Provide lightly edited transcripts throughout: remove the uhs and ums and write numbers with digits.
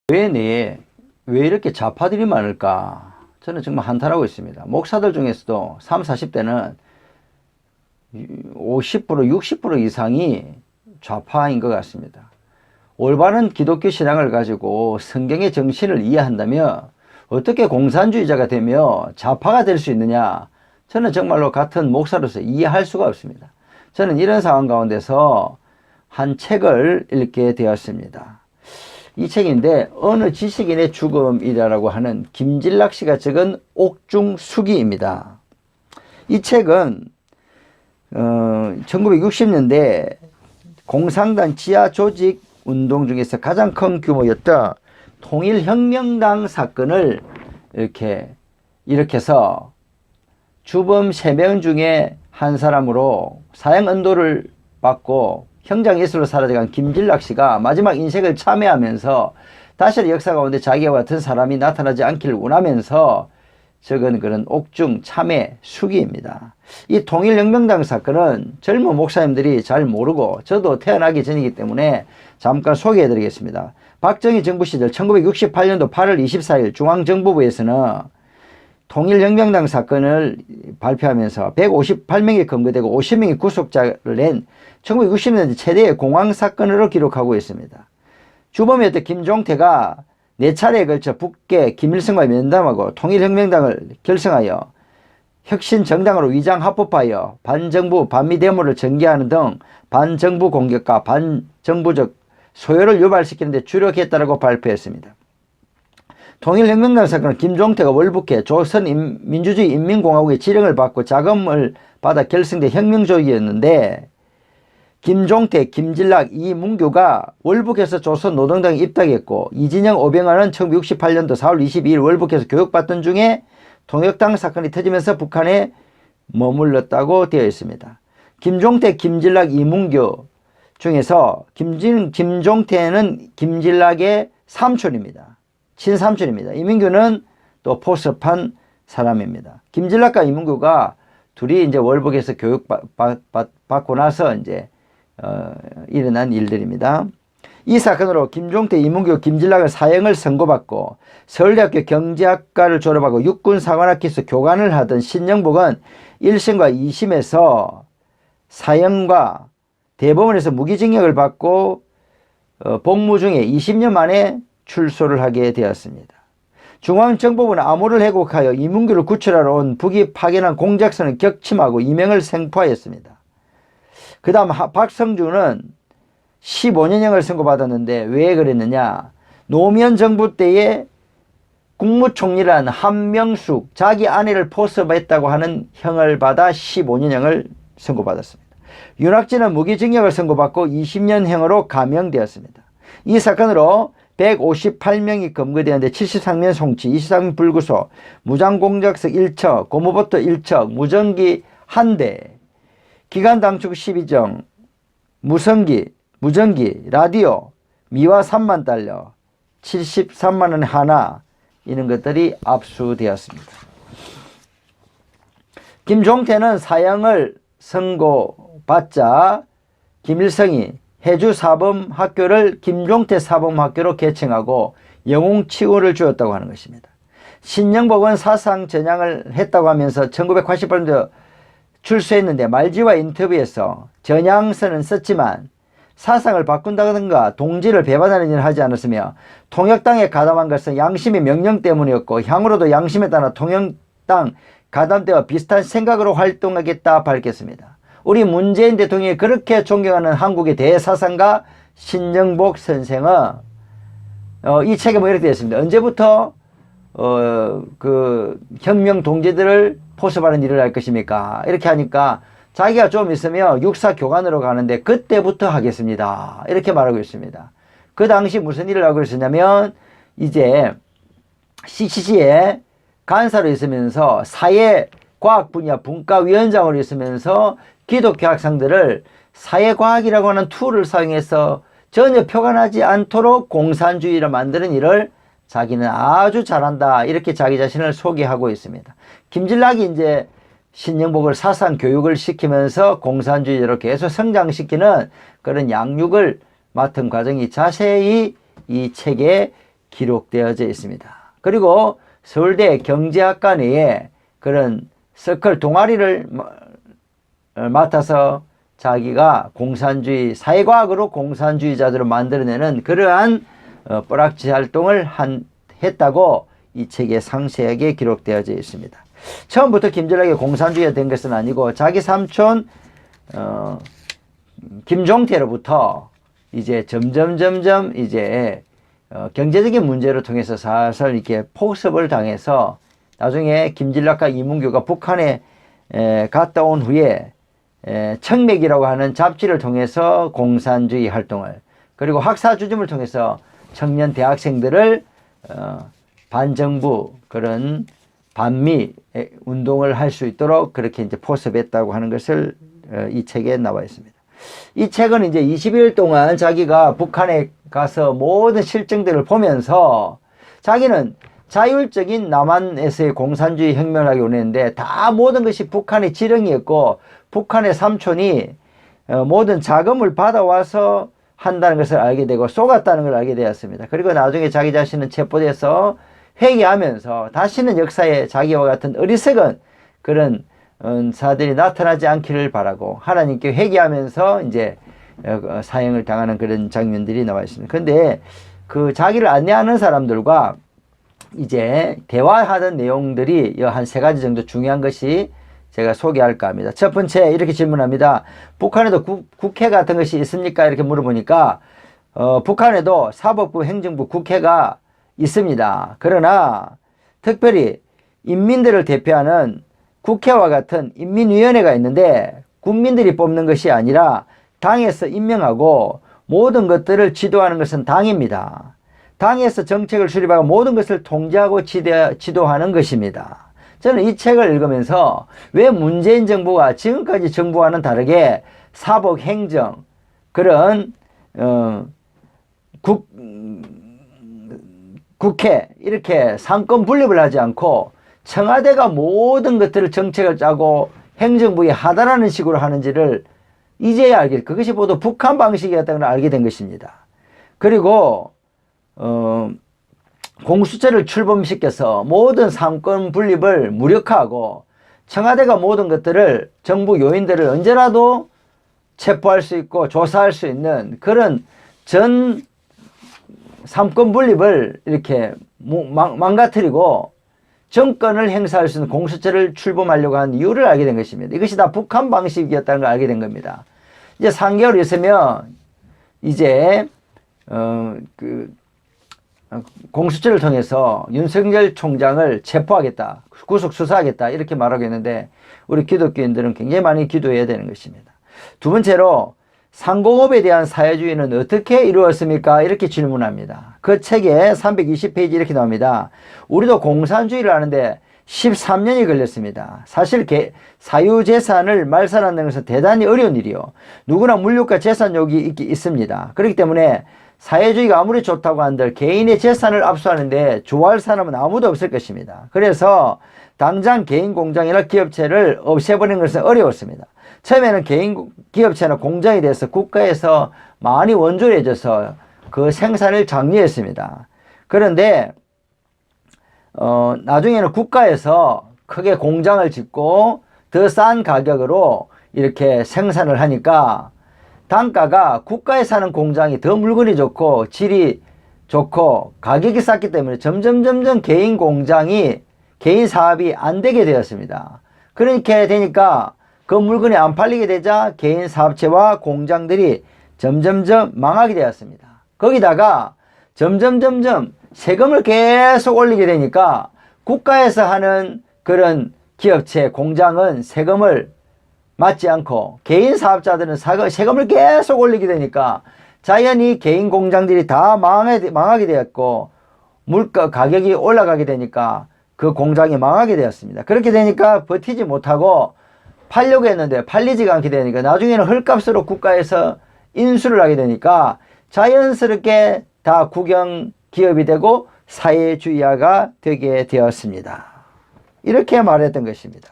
왜 이렇게 좌파들이 많을까? 저는 정말 한탄하고 있습니다. 목사들 중에서도 30, 40대는 50%, 60% 이상이 좌파인 것 같습니다. 올바른 기독교 신앙을 가지고 성경의 정신을 이해한다면 어떻게 공산주의자가 되며 좌파가 될 수 있느냐? 저는 정말로 같은 목사로서 이해할 수가 없습니다. 저는 이런 상황 가운데서 한 책을 읽게 되었습니다. 이 책인데 어느 지식인의 죽음이라고 하는 김진락 씨가 적은 옥중수기입니다. 이 책은 1960년대 공산당 지하 조직 운동 중에서 가장 큰 규모였던 통일혁명당 사건을 이렇게 일으켜서 주범 3명 중에 한 사람으로 사형 언도를 받고 형장 예수로 사라져간 김진락 씨가 마지막 인생을 참회하면서 다시 역사 가운데 자기와 같은 사람이 나타나지 않기를 원하면서 적은 그런 옥중 참회 수기입니다. 이 통일혁명당 사건은 젊은 목사님들이 잘 모르고 저도 태어나기 전이기 때문에 잠깐 소개해 드리겠습니다. 박정희 정부 시절 1968년도 8월 24일 중앙정보부에서는 통일혁명당 사건을 발표하면서 158명이 검거되고 50명이 구속자를 낸 1960년대 최대의 공황사건으로 기록하고 있습니다. 주범이었던 김종태가 4차례에 걸쳐 북계 김일성과 면담하고 통일혁명당을 결성하여 혁신정당으로 위장 합법하여 반정부 반미데모를 전개하는 등 반정부 공격과 반정부적 소요를 유발시키는 데 주력했다고 발표했습니다. 통일혁명당 사건은 김종태가 월북해 조선민주주의 인민공화국의 지령을 받고 자금을 받아 결성된 혁명조직이었는데 김종태, 김진락, 이문규가 월북해서 조선노동당에 입당했고 이진영, 오병환은 1968년도 4월 22일 월북해서 교육받던 중에 통역당 사건이 터지면서 북한에 머물렀다고 되어 있습니다. 김종태, 김진락, 이문규 중에서 김종태는 김진락의 삼촌입니다. 친삼촌입니다. 이민규는 또 포섭한 사람입니다. 김진락과 이문규가 둘이 이제 월북에서 교육받고 나서 이제 일어난 일들입니다. 이 사건으로 김종태, 이문규, 김진락은 사형을 선고받고 서울대학교 경제학과를 졸업하고 육군사관학교에서 교관을 하던 신영복은 1심과 2심에서 사형과 대법원에서 무기징역을 받고 복무 중에 20년 만에 출소를 하게 되었습니다. 중앙정보부는 암호를 왜곡하여 이문규를 구출하러 온 북이 파견한 공작선을 격침하고 이명을 생포하였습니다. 그 다음 박성준은 15년형을 선고받았는데 왜 그랬느냐? 노무현 정부 때에 국무총리란 한명숙 자기 아내를 포섭했다고 하는 형을 받아 15년형을 선고받았습니다. 윤학진은 무기징역을 선고받고 20년형으로 감형되었습니다. 이 사건으로 158명이 검거되었는데 73명 송치, 23명 불구속, 무장공작석 1척, 고무보트 1척, 무전기 1대, 기관 단축 12정, 무전기, 라디오, 미화 3만 달러, 73만 원 하나, 이런 것들이 압수되었습니다. 김종태는 사형을 선고받자 김일성이 해주사범학교를 김종태 사범학교로 개칭하고 영웅치고를 주었다고 하는 것입니다. 신영복은 사상 전향을 했다고 하면서 1988년도 출소했는데 말지와 인터뷰에서 전향서는 썼지만 사상을 바꾼다든가 동지를 배반하는 일을 하지 않았으며 통역당에 가담한 것은 양심의 명령 때문이었고 향후로도 양심에 따라 통역당 가담 때와 비슷한 생각으로 활동하겠다 밝혔습니다. 우리 문재인 대통령이 그렇게 존경하는 한국의 대사상가 신영복 선생은 이 책에 뭐 이렇게 되어 있습니다. 언제부터 그 혁명 동지들을 포섭하는 일을 할 것입니까? 이렇게 하니까 자기가 좀 있으면 육사 교관으로 가는데 그때부터 하겠습니다. 이렇게 말하고 있습니다. 그 당시 무슨 일을 하고 있었냐면 이제 CCC에 간사로 있으면서 사회과학 분야 분과위원장으로 있으면서 기독교 학생들을 사회과학이라고 하는 툴을 사용해서 전혀 표현하지 않도록 공산주의를 만드는 일을 자기는 아주 잘한다. 이렇게 자기 자신을 소개하고 있습니다. 김진락이 이제 신영복을 사상 교육을 시키면서 공산주의로 계속 성장시키는 그런 양육을 맡은 과정이 자세히 이 책에 기록되어져 있습니다. 그리고 서울대 경제학과 내에 그런 서클 동아리를 맡아서 자기가 공산주의, 사회과학으로 공산주의자들을 만들어내는 그러한 뿌락지 활동을 했다고 이 책에 상세하게 기록되어져 있습니다. 처음부터 김전락이 공산주의가 된 것은 아니고 자기 삼촌 김종태로부터 이제 점점 이제 경제적인 문제를 통해서 살살 이렇게 포섭을 당해서 나중에 김진락과 이문규가 북한에 갔다 온 후에 청맥이라고 하는 잡지를 통해서 공산주의 활동을, 그리고 학사주점을 통해서 청년 대학생들을 반정부 그런 반미 운동을 할 수 있도록 그렇게 이제 포섭했다고 하는 것을 이 책에 나와 있습니다. 이 책은 이제 20일 동안 자기가 북한에 가서 모든 실정들을 보면서 자기는 자율적인 남한에서의 공산주의 혁명을 하기 원했는데 다 모든 것이 북한의 지령이었고 북한의 삼촌이 모든 자금을 받아와서 한다는 것을 알게 되고 속았다는 걸 알게 되었습니다. 그리고 나중에 자기 자신은 체포돼서 회개하면서 다시는 역사에 자기와 같은 어리석은 그런 사들이 나타나지 않기를 바라고 하나님께 회개하면서 이제 사형을 당하는 그런 장면들이 나와 있습니다. 근데 그 자기를 안내하는 사람들과 이제 대화하던 내용들이 한 3가지 정도 중요한 것이 제가 소개할까 합니다. 첫 번째, 이렇게 질문합니다. 북한에도 국회 같은 것이 있습니까? 이렇게 물어보니까 북한에도 사법부, 행정부, 국회가 있습니다. 그러나 특별히 인민들을 대표하는 국회와 같은 인민위원회가 있는데 국민들이 뽑는 것이 아니라 당에서 임명하고 모든 것들을 지도하는 것은 당입니다. 당에서 정책을 수립하고 모든 것을 통제하고 지도하는 것입니다. 저는 이 책을 읽으면서 왜 문재인 정부가 지금까지 정부와는 다르게 사법, 행정 그런 국회 이렇게 상권 분립을 하지 않고 청와대가 모든 것들을 정책을 짜고 행정부에 하다라는 식으로 하는지를 이제야 알게, 그것이 모두 북한 방식이었다는 걸 알게 된 것입니다. 그리고 공수처를 출범시켜서 모든 상권 분립을 무력화하고 청와대가 모든 것들을 정부 요인들을 언제라도 체포할 수 있고 조사할 수 있는 그런 전 상권 분립을 이렇게 망가뜨리고 정권을 행사할 수 있는 공수처를 출범하려고 한 이유를 알게 된 것입니다. 이것이 다 북한 방식이었다는 걸 알게 된 겁니다. 이제 3개월 있으면 이제 공수처를 통해서 윤석열 총장을 체포하겠다, 구속 수사하겠다 이렇게 말하고 있는데 우리 기독교인들은 굉장히 많이 기도해야 되는 것입니다. 두 번째로 상공업에 대한 사회주의는 어떻게 이루었습니까? 이렇게 질문합니다. 그 책에 320페이지 이렇게 나옵니다. 우리도 공산주의를 하는데 13년이 걸렸습니다. 사실 사유재산을 말살한다는 것은 대단히 어려운 일이요. 누구나 물욕과 재산욕이 있습니다. 그렇기 때문에 사회주의가 아무리 좋다고 한들 개인의 재산을 압수하는데 좋아할 사람은 아무도 없을 것입니다. 그래서 당장 개인 공장이나 기업체를 없애버리는 것은 어려웠습니다. 처음에는 개인 기업체나 공장에 대해서 국가에서 많이 원조해줘서 그 생산을 장려했습니다. 그런데 나중에는 국가에서 크게 공장을 짓고 더 싼 가격으로 이렇게 생산을 하니까 단가가 국가에 사는 공장이 더 물건이 좋고 질이 좋고 가격이 쌌기 때문에 점점 개인 공장이, 개인 사업이 안 되게 되었습니다. 그렇게 되니까 그 물건이 안 팔리게 되자 개인 사업체와 공장들이 점점 망하게 되었습니다. 거기다가 점점 세금을 계속 올리게 되니까 국가에서 하는 그런 기업체, 공장은 세금을 맞지 않고 개인 사업자들은 세금을 계속 올리게 되니까 자연히 개인 공장들이 다 망하게 되었고 물가 가격이 올라가게 되니까 그 공장이 망하게 되었습니다. 그렇게 되니까 버티지 못하고 팔려고 했는데 팔리지가 않게 되니까 나중에는 헐값으로 국가에서 인수를 하게 되니까 자연스럽게 다 국영 기업이 되고 사회주의화가 되게 되었습니다. 이렇게 말했던 것입니다.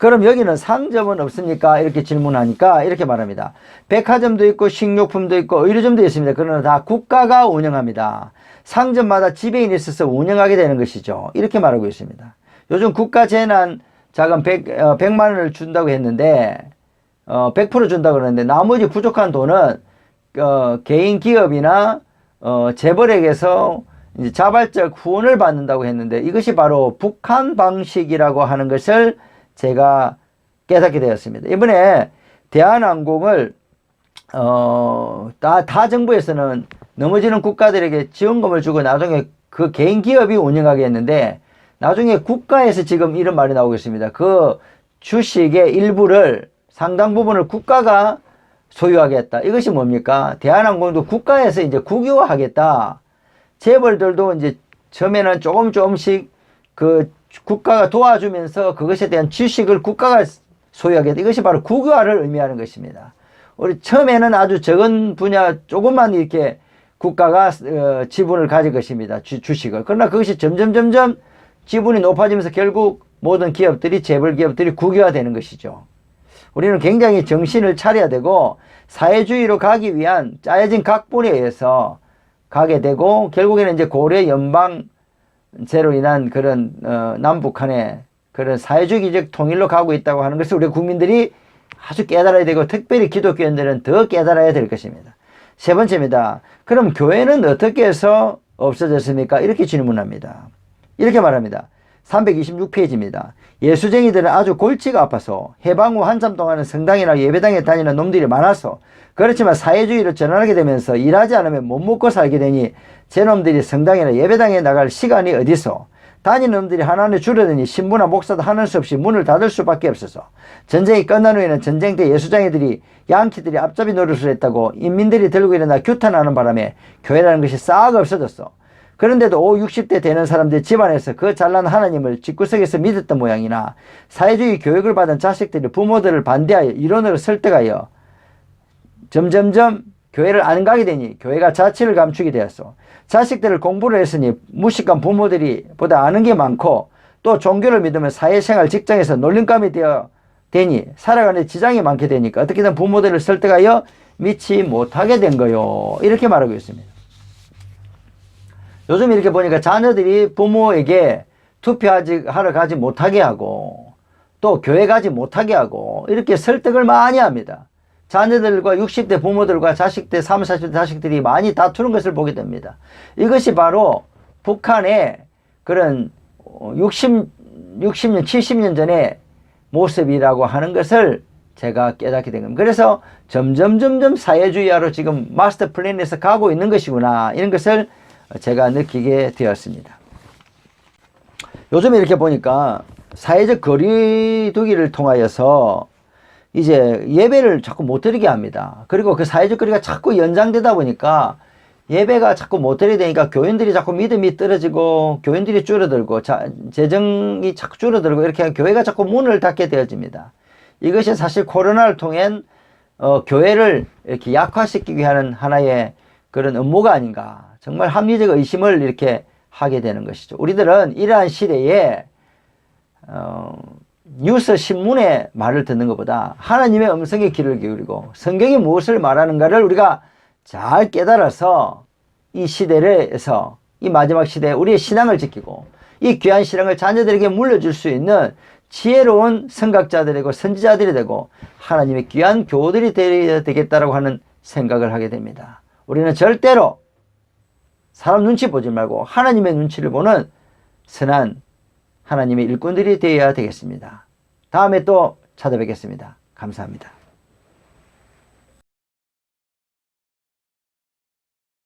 그럼 여기는 상점은 없습니까? 이렇게 질문하니까 이렇게 말합니다. 백화점도 있고 식료품도 있고 의료점도 있습니다. 그러나 다 국가가 운영합니다. 상점마다 지배인이 있어서 운영하게 되는 것이죠. 이렇게 말하고 있습니다. 요즘 국가 재난 자금 100만 원을 준다고 했는데 100% 준다고 그러는데 나머지 부족한 돈은 개인 기업이나 재벌에게서 이제 자발적 후원을 받는다고 했는데 이것이 바로 북한 방식이라고 하는 것을 제가 깨닫게 되었습니다. 이번에 대한항공을 다 정부에서는 넘어지는 국가들에게 지원금을 주고 나중에 그 개인 기업이 운영하게 했는데 나중에 국가에서 지금 이런 말이 나오고 있습니다. 그 주식의 일부를 상당 부분을 국가가 소유하겠다. 이것이 뭡니까? 대한항공도 국가에서 이제 국유화하겠다. 재벌들도 이제 처음에는 조금씩 그 국가가 도와주면서 그것에 대한 지식을 국가가 소유하겠다. 이것이 바로 국유화를 의미하는 것입니다. 우리 처음에는 아주 적은 분야 조금만 이렇게 국가가 지분을 가질 것입니다. 주식을. 그러나 그것이 점점 지분이 높아지면서 결국 모든 기업들이 재벌 기업들이 국유화되는 것이죠. 우리는 굉장히 정신을 차려야 되고 사회주의로 가기 위한 짜여진 각본에 의해서 가게 되고 결국에는 이제 고려 연방제로 인한 그런 남북한의 그런 사회주의적 통일로 가고 있다고 하는 것을 우리 국민들이 아주 깨달아야 되고 특별히 기독교인들은 더 깨달아야 될 것입니다. 세 번째입니다. 그럼 교회는 어떻게 해서 없어졌습니까? 이렇게 질문합니다. 이렇게 말합니다. 326페이지입니다. 예수쟁이들은 아주 골치가 아파서 해방 후 한참 동안은 성당이나 예배당에 다니는 놈들이 많아서 그렇지만 사회주의로 전환하게 되면서 일하지 않으면 못 먹고 살게 되니 제놈들이 성당이나 예배당에 나갈 시간이 어디서 다니는 놈들이 하나는 줄어드니 신부나 목사도 하는 수 없이 문을 닫을 수밖에 없어서 전쟁이 끝난 후에는 전쟁 때 예수장이들이 양키들이 앞잡이 노릇을 했다고 인민들이 들고 일어나 규탄하는 바람에 교회라는 것이 싹 없어졌어. 그런데도 5, 60대 되는 사람들 집안에서 그 잘난 하나님을 집구석에서 믿었던 모양이나 사회주의 교육을 받은 자식들이 부모들을 반대하여 이론으로 설득하여 점점점 교회를 안 가게 되니 교회가 자취를 감추게 되었어. 자식들을 공부를 했으니 무식한 부모들이 보다 아는 게 많고 또 종교를 믿으면 사회생활 직장에서 놀림감이 되니 살아가는 지장이 많게 되니까 어떻게든 부모들을 설득하여 믿지 못하게 된 거요. 이렇게 말하고 있습니다. 요즘 이렇게 보니까 자녀들이 부모에게 투표하러 가지 못하게 하고 또 교회 가지 못하게 하고 이렇게 설득을 많이 합니다. 자녀들과 60대 부모들과 자식들, 30, 40대 자식들이 많이 다투는 것을 보게 됩니다. 이것이 바로 북한의 그런 60년, 70년 전의 모습이라고 하는 것을 제가 깨닫게 된 겁니다. 그래서 점점 사회주의화로 지금 마스터 플랜에서 가고 있는 것이구나. 이런 것을 제가 느끼게 되었습니다. 요즘 이렇게 보니까 사회적 거리두기를 통하여서 이제 예배를 자꾸 못 드리게 합니다. 그리고 그 사회적 거리가 자꾸 연장되다 보니까 예배가 자꾸 못 드리게 되니까 교인들이 자꾸 믿음이 떨어지고 교인들이 줄어들고 재정이 자꾸 줄어들고 이렇게 교회가 자꾸 문을 닫게 되어집니다. 이것이 사실 코로나를 통한 교회를 이렇게 약화시키기 위한 하나의 그런 음모가 아닌가. 정말 합리적 의심을 이렇게 하게 되는 것이죠. 우리들은 이러한 시대에 뉴스 신문의 말을 듣는 것보다 하나님의 음성에 귀를 기울이고 성경이 무엇을 말하는가를 우리가 잘 깨달아서 이 시대에서 이 마지막 시대에 우리의 신앙을 지키고 이 귀한 신앙을 자녀들에게 물려줄 수 있는 지혜로운 선각자들이고 선지자들이 되고 하나님의 귀한 교우들이 되어야 되겠다라고 하는 생각을 하게 됩니다. 우리는 절대로 사람 눈치 보지 말고 하나님의 눈치를 보는 선한 하나님의 일꾼들이 되어야 되겠습니다. 다음에 또 찾아뵙겠습니다. 감사합니다.